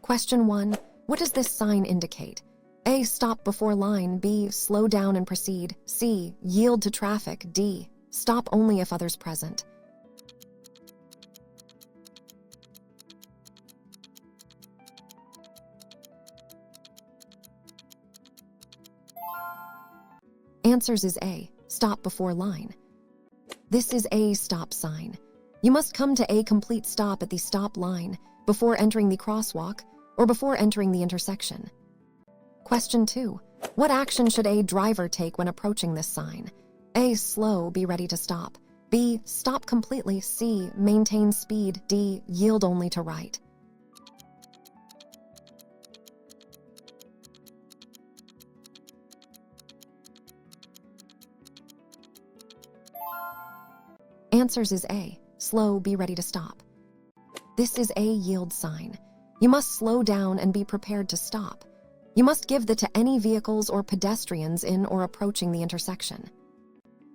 Question 1. What does this sign indicate? A. Stop before line. B. Slow down and proceed. C. Yield to traffic. D. Stop only if others present. Answers is A. Stop before line. This is a stop sign. You must come to a complete stop at the stop line before entering the crosswalk or before entering the intersection. Question 2. What action should a driver take when approaching this sign? A. Slow, be ready to stop. B. Stop completely. C. Maintain speed. D. Yield only to right. Answers is A. Slow, be ready to stop. This is a yield sign. You must slow down and be prepared to stop. You must give that to any vehicles or pedestrians in or approaching the intersection.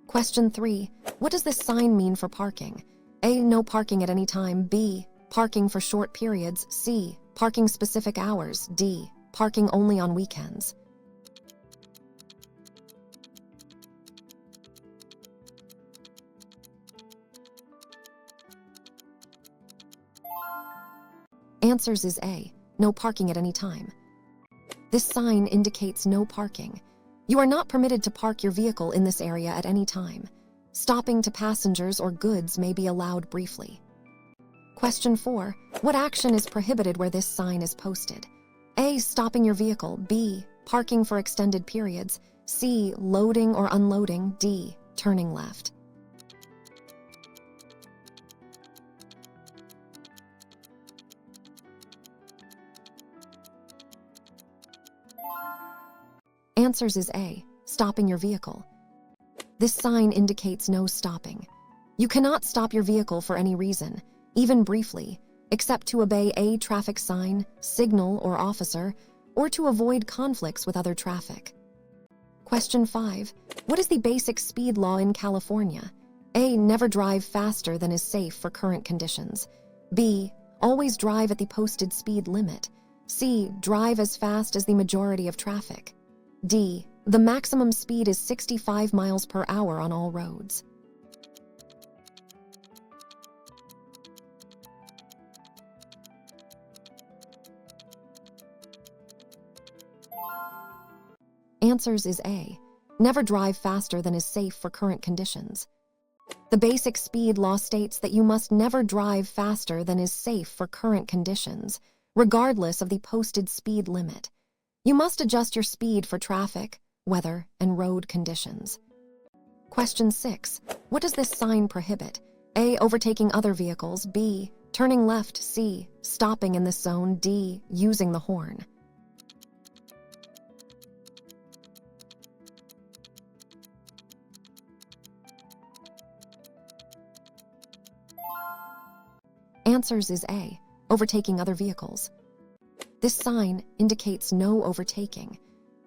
Question 3. What does this sign mean for parking? A. No parking at any time. B. Parking for short periods. C. Parking specific hours. D. Parking only on weekends. Answers is A. No parking at any time. This sign indicates no parking. You are not permitted to park your vehicle in this area at any time. Stopping to passengers or goods may be allowed briefly. Question 4. What action is prohibited where this sign is posted? A. Stopping your vehicle. B. Parking for extended periods. C. Loading or unloading. D. Turning left. Answers is A. Stopping your vehicle. This sign indicates no stopping. You cannot stop your vehicle for any reason, even briefly, except to obey a traffic sign, signal, or officer, or to avoid conflicts with other traffic. Question 5. What is the basic speed law in California? A. Never drive faster than is safe for current conditions. B. Always drive at the posted speed limit. C. Drive as fast as the majority of traffic. D. The maximum speed is 65 miles per hour on all roads. Answers is A. Never drive faster than is safe for current conditions. The basic speed law states that you must never drive faster than is safe for current conditions, regardless of the posted speed limit. You must adjust your speed for traffic, weather, and road conditions. Question 6. What does this sign prohibit? A. Overtaking other vehicles. B. Turning left. C. Stopping in this zone. D. Using the horn. Answers is A. Overtaking other vehicles. This sign indicates no overtaking.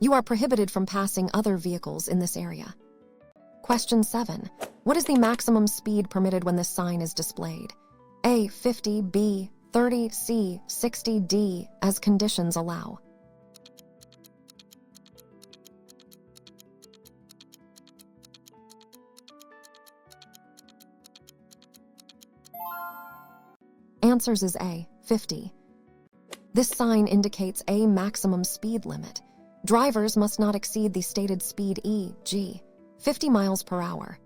You are prohibited from passing other vehicles in this area. Question 7. What is the maximum speed permitted when this sign is displayed? A. 50, B. 30, C. 60, D. As conditions allow. Answers is A. 50. This sign indicates a maximum speed limit. Drivers must not exceed the stated speed e.g. 50 miles per hour.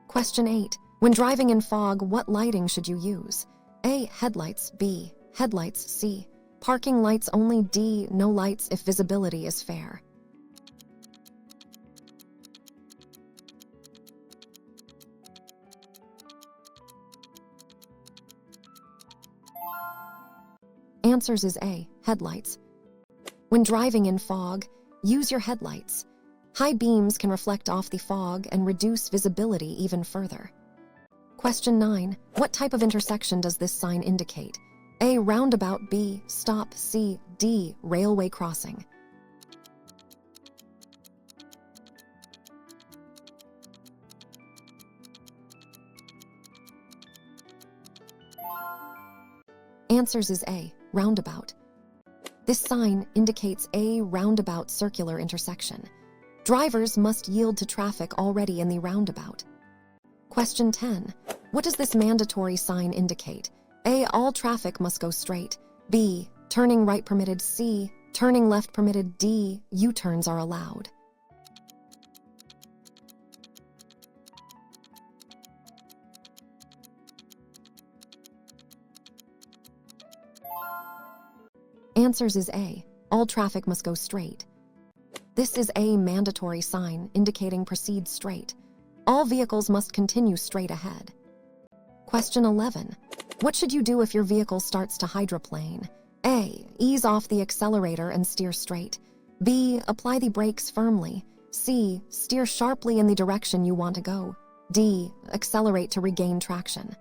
Question 8. When driving in fog, what lighting should you use? A. Headlights. B. Headlights. C. Parking lights only. D. No lights if visibility is fair. Answers is A. Headlights. When driving in fog, use your headlights. High beams can reflect off the fog and reduce visibility even further. Question 9. What type of intersection does this sign indicate? A. Roundabout. B. Stop. C. D. Railway crossing. Answers is A. Roundabout. This sign indicates a roundabout circular intersection. Drivers must yield to traffic already in the roundabout. Question 10. What does this mandatory sign indicate? A. All traffic must go straight. B. Turning right permitted. C. Turning left permitted. D. U-turns are allowed. Answers is A. All traffic must go straight. This is a mandatory sign indicating proceed straight. All vehicles must continue straight ahead. Question 11. What should you do if your vehicle starts to hydroplane? A. Ease off the accelerator and steer straight. B. Apply the brakes firmly. C. Steer sharply in the direction you want to go. D. Accelerate to regain traction.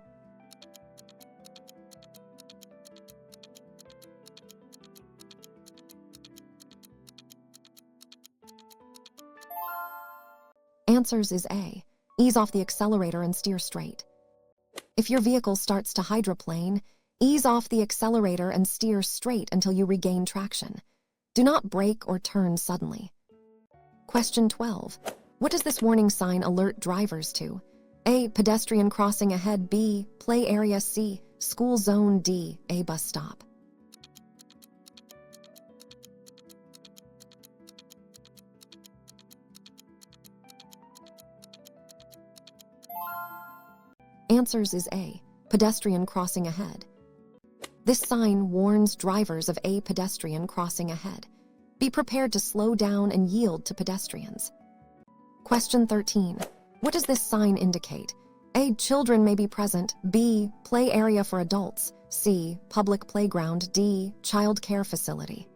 Answers is A. Ease off the accelerator and steer straight. If your vehicle starts to hydroplane, ease off the accelerator and steer straight until you regain traction. Do not brake or turn suddenly. Question 12. What does this warning sign alert drivers to? A. Pedestrian crossing ahead. B. Play area. C. School zone. D. A bus stop. Answers is A. Pedestrian crossing ahead. This sign warns drivers of a pedestrian crossing ahead. Be prepared to slow down and yield to pedestrians. Question 13. What does this sign indicate? A. Children may be present. B. Play area for adults. C. Public playground. D. Child care facility.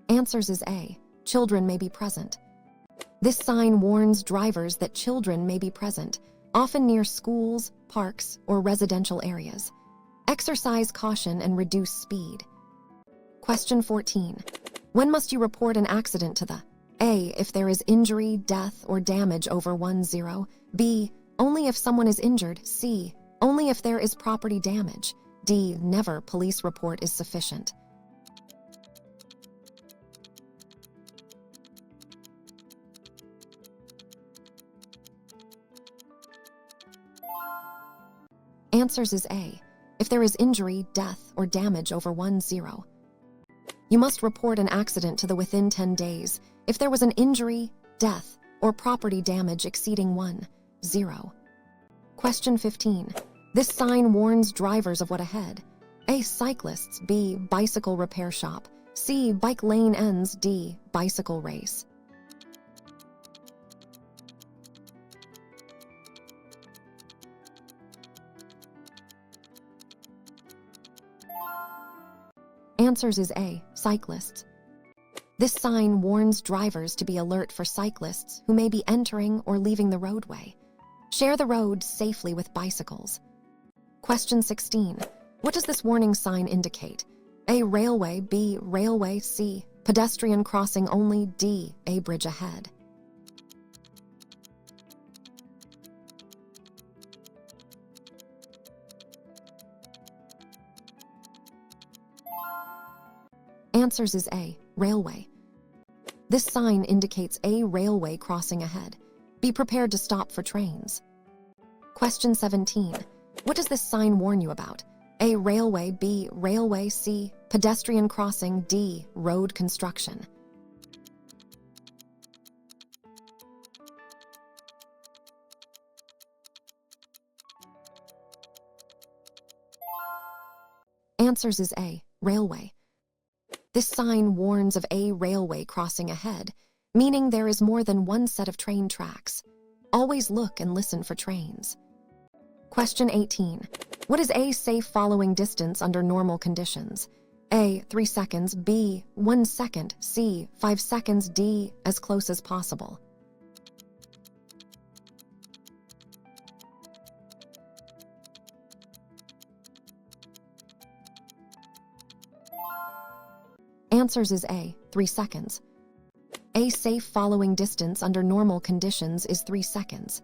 Answers is A. Children may be present. This sign warns drivers that children may be present, often near schools, parks, or residential areas. Exercise caution and reduce speed. Question 14. When must you report an accident to the A. If there is injury, death, or damage over 10. B. Only if someone is injured. C. Only if there is property damage. D. Never police report is sufficient. Answers is A. If there is injury, death, or damage over 10. You must report an accident to the within 10 days if there was an injury, death, or property damage exceeding 10. Question 15. This sign warns drivers of what ahead? A. Cyclists. B. Bicycle repair shop. C. Bike lane ends. D. Bicycle race. Answers is A. Cyclists. This sign warns drivers to be alert for cyclists who may be entering or leaving the roadway. Share the road safely with bicycles. Question 16. What does this warning sign indicate? A. Railway. B. Railway. C. Pedestrian crossing only. D. A bridge ahead. Answers is A. Railway. This sign indicates a railway crossing ahead. Be prepared to stop for trains. Question 17. What does this sign warn you about? A. Railway. B. Railway. C. Pedestrian crossing. D. Road construction. Answers is A. Railway. This sign warns of a railway crossing ahead, meaning there is more than one set of train tracks. Always look and listen for trains. Question 18. What is a safe following distance under normal conditions? A. 3 seconds. B. 1 second. C. 5 seconds. D. As close as possible. Answers is A. 3 seconds. A safe following distance under normal conditions is 3 seconds.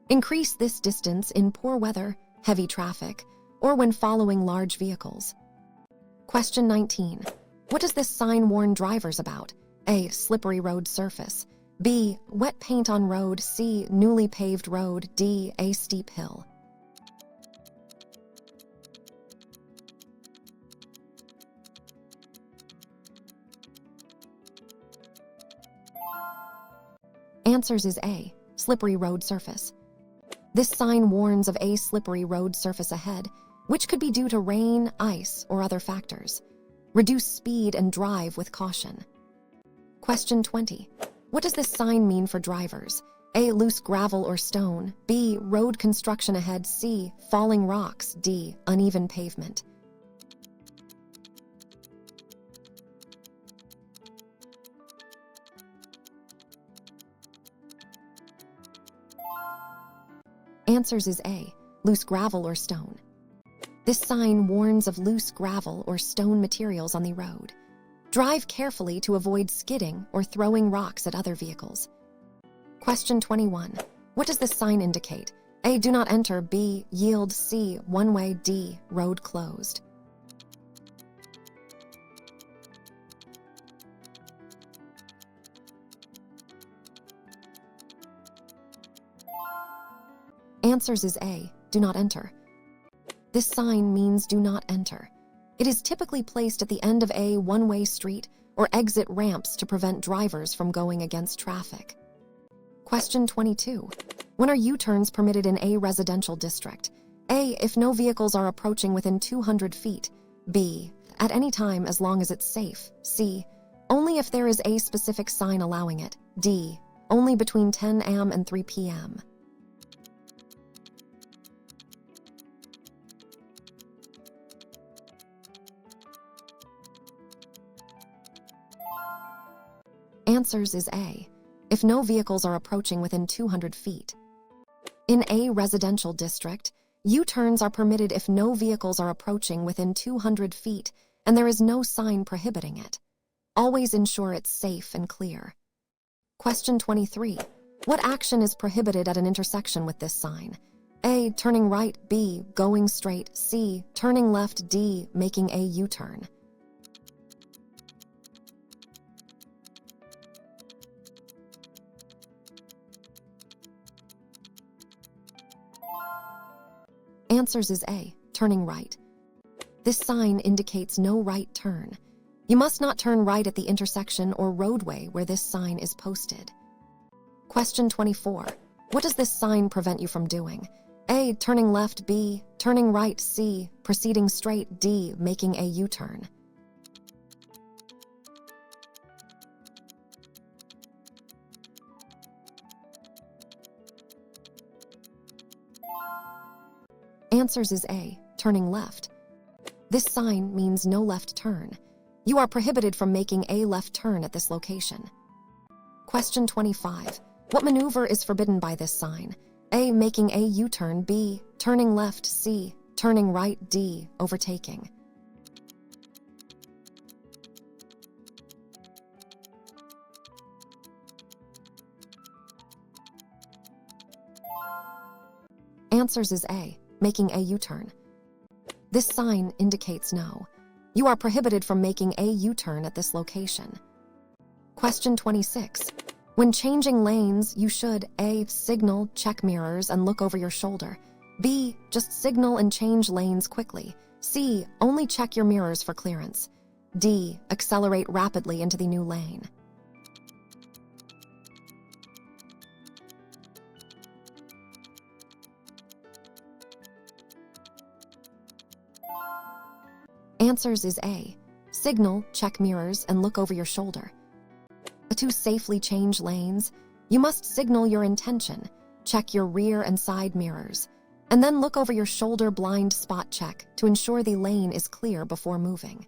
Increase this distance in poor weather, heavy traffic, or when following large vehicles. Question 19. What does this sign warn drivers about? A. Slippery road surface. B. Wet paint on road. C. Newly paved road. D. A steep hill. Answers is A. Slippery road surface. This sign warns of a slippery road surface ahead, which could be due to rain, ice, or other factors. Reduce speed and drive with caution. Question 20. What does this sign mean for drivers? A. Loose gravel or stone. B. Road construction ahead. C. Falling rocks. D. Uneven pavement. Answers is A. Loose gravel or stone. This sign warns of loose gravel or stone materials on the road. Drive carefully to avoid skidding or throwing rocks at other vehicles. Question 21. What does this sign indicate? A. Do not enter. B. Yield. C. One way. D. Road closed. Answers is A. Do not enter. This sign means do not enter. It is typically placed at the end of a one-way street or exit ramps to prevent drivers from going against traffic. Question 22. When are U-turns permitted in a residential district? A. If no vehicles are approaching within 200 feet. B. At any time as long as it's safe. C. Only if there is a specific sign allowing it. D. Only between 10 a.m. and 3 p.m. Answers is A. If no vehicles are approaching within 200 feet. In a residential district, U-turns are permitted if no vehicles are approaching within 200 feet and there is no sign prohibiting it. Always ensure it's safe and clear. Question 23. What action is prohibited at an intersection with this sign? A. Turning right. B. Going straight. C. Turning left. D. Making a U-turn. Answers is A. Turning right. This sign indicates no right turn. You must not turn right at the intersection or roadway where this sign is posted. Question 24. What does this sign prevent you from doing? A. Turning left. B. Turning right. C. Proceeding straight. D. Making a U-turn. Answers is A. Turning left. This sign means no left turn. You are prohibited from making a left turn at this location. Question 25. What maneuver is forbidden by this sign? A. Making a U-turn. B. Turning left. C. Turning right. D. Overtaking. Answers is A. Making a U-turn. This sign indicates no. You are prohibited from making a U-turn at this location. Question 26. When changing lanes, you should A. Signal, check mirrors, and look over your shoulder. B. Just signal and change lanes quickly. C. Only check your mirrors for clearance. D. Accelerate rapidly into the new lane. Answers is A. Signal, check mirrors, and look over your shoulder. To safely change lanes, you must signal your intention, check your rear and side mirrors, and then look over your shoulder blind spot check to ensure the lane is clear before moving.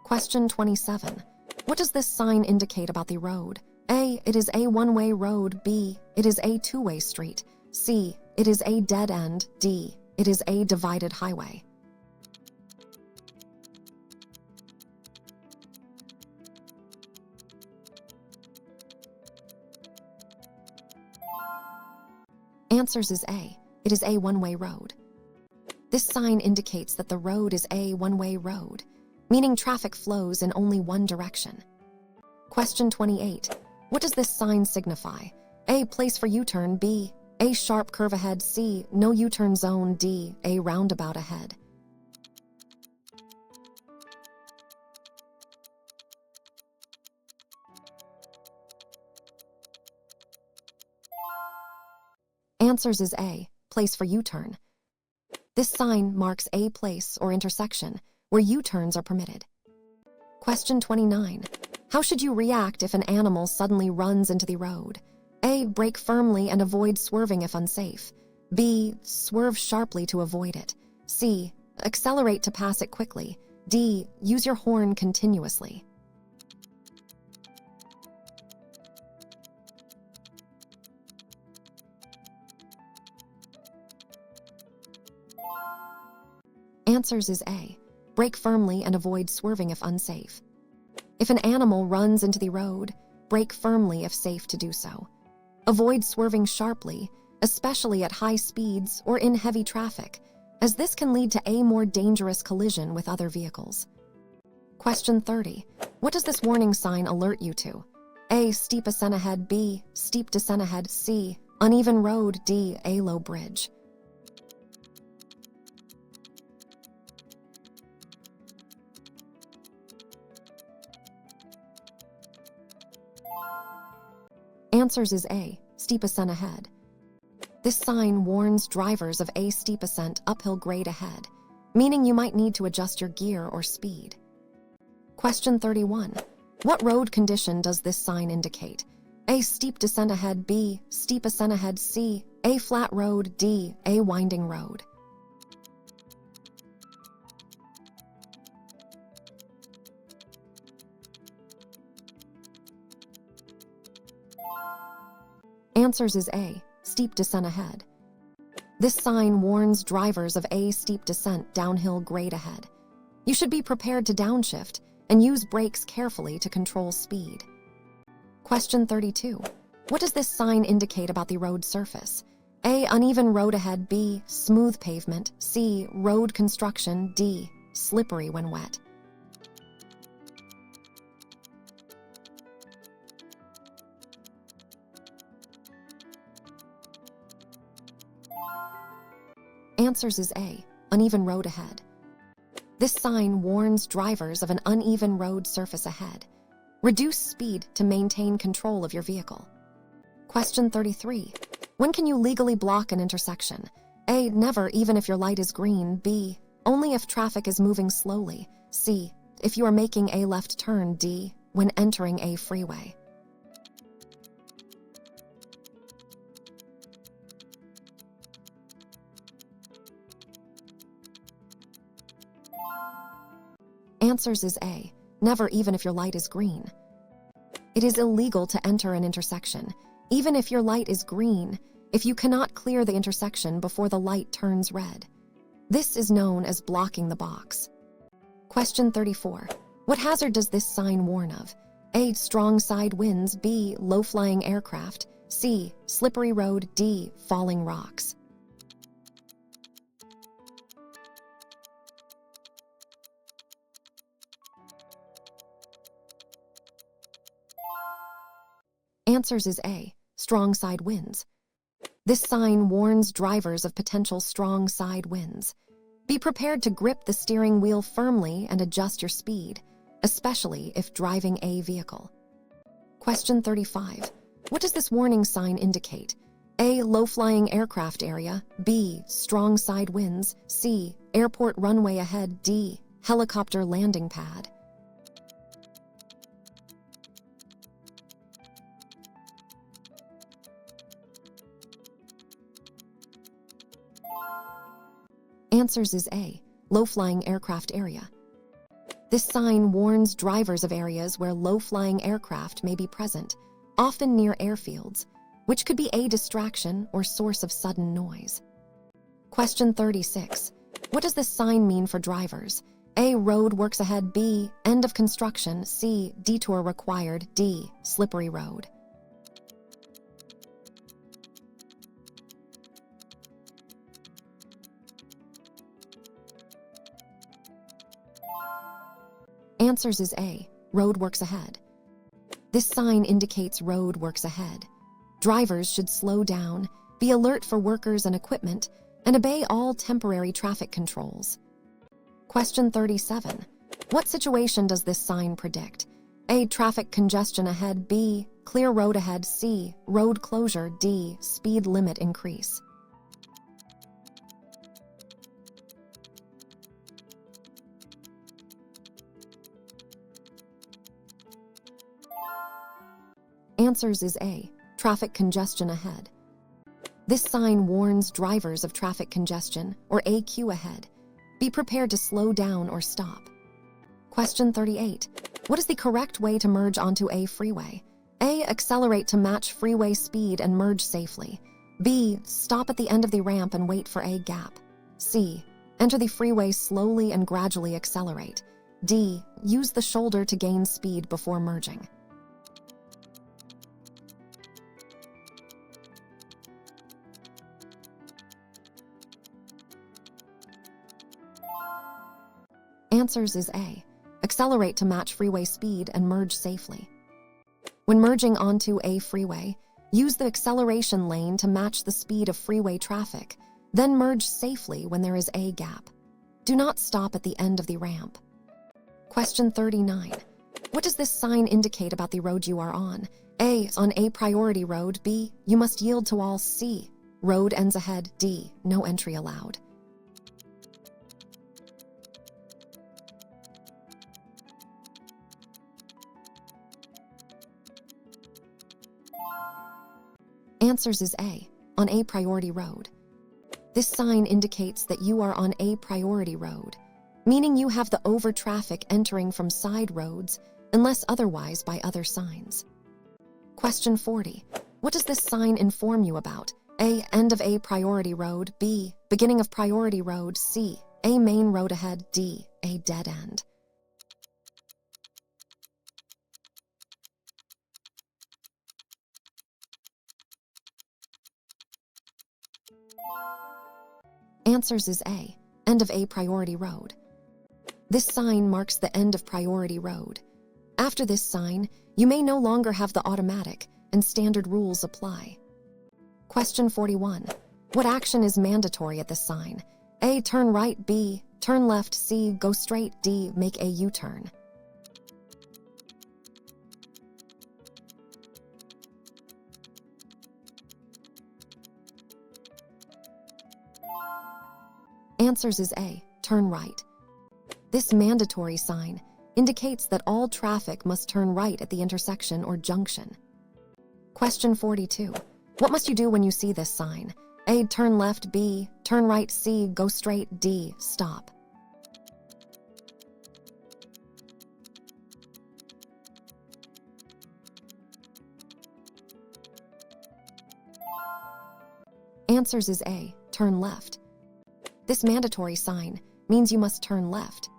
Question 27. What does this sign indicate about the road? A. It is a one-way road. B. It is a two-way street. C. It is a dead end. D. It is a divided highway. Answers is A. It is a one-way road. This sign indicates that the road is a one-way road, meaning traffic flows in only one direction. Question 28. What does this sign signify? A. Place for U-turn. B. A. Sharp curve ahead. C. No U-turn zone. D. A. Roundabout ahead. Answers is A. Place for U-turn. This sign marks a place or intersection where U-turns are permitted. Question 29. How should you react if an animal suddenly runs into the road? A. Brake firmly and avoid swerving if unsafe. B. Swerve sharply to avoid it. C. Accelerate to pass it quickly. D. Use your horn continuously. Answers is A. Brake firmly and avoid swerving if unsafe. If an animal runs into the road, brake firmly if safe to do so. Avoid swerving sharply, especially at high speeds or in heavy traffic, as this can lead to a more dangerous collision with other vehicles. Question 30. What does this warning sign alert you to? A. Steep ascent ahead. B. Steep descent ahead. C. Uneven road. D. A low bridge. Answers is A. Steep ascent ahead. This sign warns drivers of a steep ascent uphill grade ahead, meaning you might need to adjust your gear or speed. Question 31. What road condition does this sign indicate? A. Steep descent ahead. B. Steep ascent ahead. C. A flat road. D. A winding road. Answers is A. Steep descent ahead. This sign warns drivers of a steep descent downhill grade ahead. You should be prepared to downshift and use brakes carefully to control speed. Question 32. What does this sign indicate about the road surface? A. Uneven road ahead. B. Smooth pavement. C. Road construction. D. Slippery when wet. Answers is A. Uneven road ahead. This sign warns drivers of an uneven road surface ahead. Reduce speed to maintain control of your vehicle. Question 33. When can you legally block an intersection? A. Never, even if your light is green. B. Only if traffic is moving slowly. C. If you are making a left turn. D. When entering a freeway. Answers is A. Never, even if your light is green. It is illegal to enter an intersection, even if your light is green, if you cannot clear the intersection before the light turns red. This is known as blocking the box. Question 34. What hazard does this sign warn of? A. Strong side winds. B. Low-flying aircraft. C. Slippery road. D. Falling rocks. Answers is A. Strong side winds. This sign warns drivers of potential strong side winds. Be prepared to grip the steering wheel firmly and adjust your speed, especially if driving a vehicle. Question 35. What does this warning sign indicate? A. Low-flying aircraft area. B. Strong side winds. C. Airport runway ahead. D. Helicopter landing pad. Answers is A. Low-flying aircraft area. This sign warns drivers of areas where low-flying aircraft may be present, often near airfields, which could be a distraction or source of sudden noise. Question 36. What does this sign mean for drivers? A. Road works ahead. B. End of construction. C. Detour required. D. Slippery road. Answers is A, road works ahead. This sign indicates road works ahead. Drivers should slow down, be alert for workers and equipment, and obey all temporary traffic controls. Question 37. What situation does this sign predict? A, traffic congestion ahead. B, clear road ahead. C, road closure. D, speed limit increase. Answers is A, traffic congestion ahead. This sign warns drivers of traffic congestion, or AQ ahead. Be prepared to slow down or stop. Question 38. What is the correct way to merge onto a freeway? A, accelerate to match freeway speed and merge safely. B, stop at the end of the ramp and wait for a gap. C, enter the freeway slowly and gradually accelerate. D, use the shoulder to gain speed before merging. Answers is A, accelerate to match freeway speed and merge safely. When merging onto a freeway, use the acceleration lane to match the speed of freeway traffic, then merge safely when there is a gap. Do not stop at the end of the ramp. Question 39. What does this sign indicate about the road you are on? A, on a priority road. B, you must yield to all. C, road ends ahead. D, no entry allowed. Answers is A, on a priority road. This sign indicates that you are on a priority road, meaning you have the over traffic entering from side roads unless otherwise by other signs. Question 40. What does this sign inform you about? A, end of a priority road. B, beginning of priority road. C, a main road ahead. D, a dead end. Answers is A, end of a priority road. This sign marks the end of priority road. After this sign, you may no longer have the automatic, and standard rules apply. Question 41. What action is mandatory at this sign? A, turn right. B, turn left. C, go straight. D, make a U-turn. Answers is A, turn right. This mandatory sign indicates that all traffic must turn right at the intersection or junction. Question 42. What must you do when you see this sign? A, turn left. B, turn right. C, go straight. D, stop. Answers is A, turn left. This mandatory sign means you must turn left.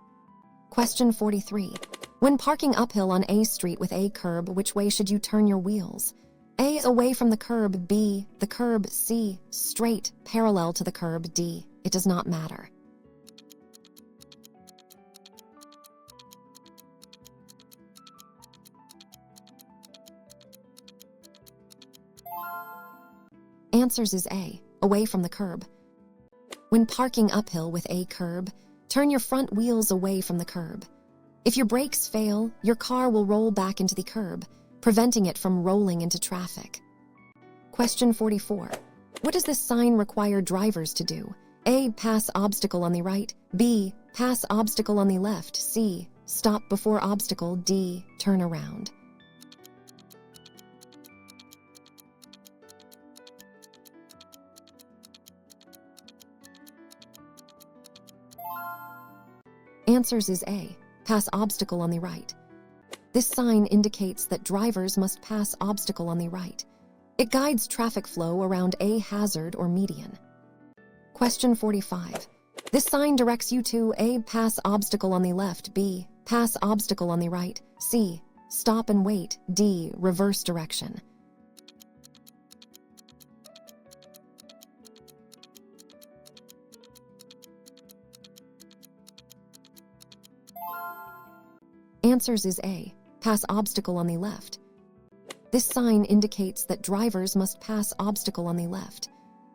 Question 43. When parking uphill on a street with a curb, which way should you turn your wheels? A, away from the curb. B, the curb. C, straight, parallel to the curb. D, it does not matter. Answers is A, away from the curb. When parking uphill with a curb, turn your front wheels away from the curb. If your brakes fail, your car will roll back into the curb, preventing it from rolling into traffic. Question 44. What does this sign require drivers to do? A, pass obstacle on the right. B, pass obstacle on the left. C, stop before obstacle. D, turn around. Answers is A, pass obstacle on the right. This sign indicates that drivers must pass obstacle on the right. It guides traffic flow around a hazard or median. Question 45. This sign directs you to A, pass obstacle on the left. B, pass obstacle on the right. C, stop and wait. D, reverse direction. Answers is A. Pass obstacle on the left. This sign indicates that drivers must pass obstacle on the left.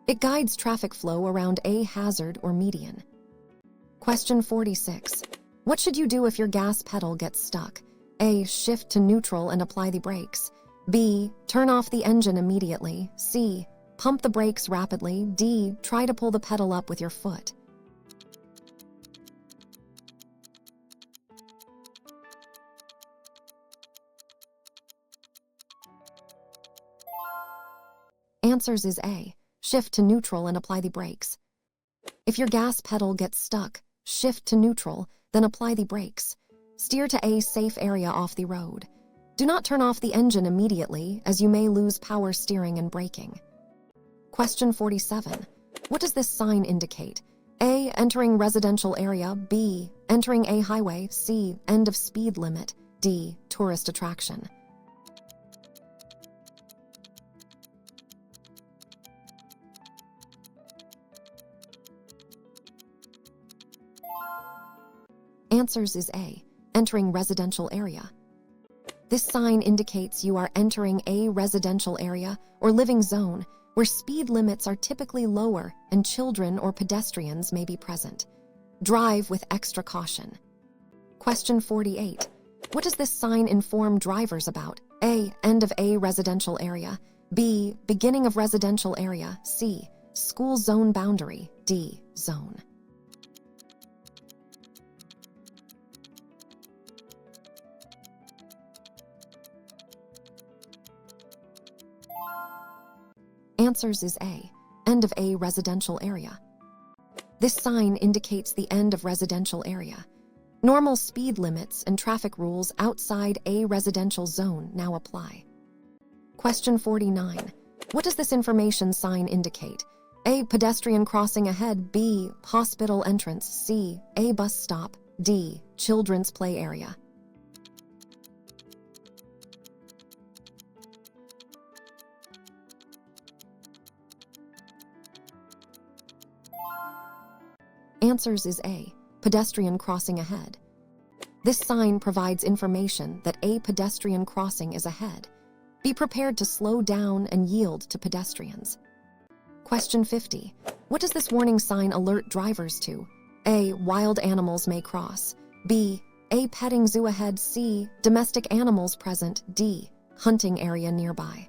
It guides traffic flow around a hazard or median. Question 46. What should you do if your gas pedal gets stuck? A. Shift to neutral and apply the brakes. B. Turn off the engine immediately. C. Pump the brakes rapidly. D. Try to pull the pedal up with your foot. Answers is A. Shift to neutral and apply the brakes. If your gas pedal gets stuck, shift to neutral, then apply the brakes. Steer to a safe area off the road. Do not turn off the engine immediately, as you may lose power steering and braking. Question 47. What does this sign indicate? A. Entering residential area. B. Entering a highway. C. End of speed limit. D. Tourist attraction. Answers is A. Entering residential area. This sign indicates you are entering a residential area or living zone where speed limits are typically lower and children or pedestrians may be present. Drive with extra caution. Question 48. What does this sign inform drivers about? A. End of a residential area. B. Beginning of residential area. C. School zone boundary. D. Zone. Answers is A. End of a residential area. This sign indicates the end of residential area. Normal speed limits and traffic rules outside a residential zone now apply. Question 49. What does this information sign indicate? A. Pedestrian crossing ahead. B. Hospital entrance. C. A bus stop. D. Children's play area. Answers is A. Pedestrian crossing ahead. This sign provides information that a pedestrian crossing is ahead. Be prepared to slow down and yield to pedestrians. Question 50. What does this warning sign alert drivers to? A. Wild animals may cross. B. A petting zoo ahead. C. Domestic animals present. D. Hunting area nearby.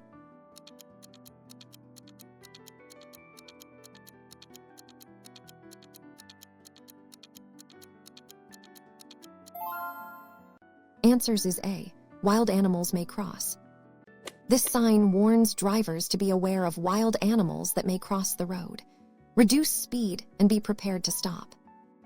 Answers is A. Wild animals may cross. This sign warns drivers to be aware of wild animals that may cross the road. Reduce speed and be prepared to stop.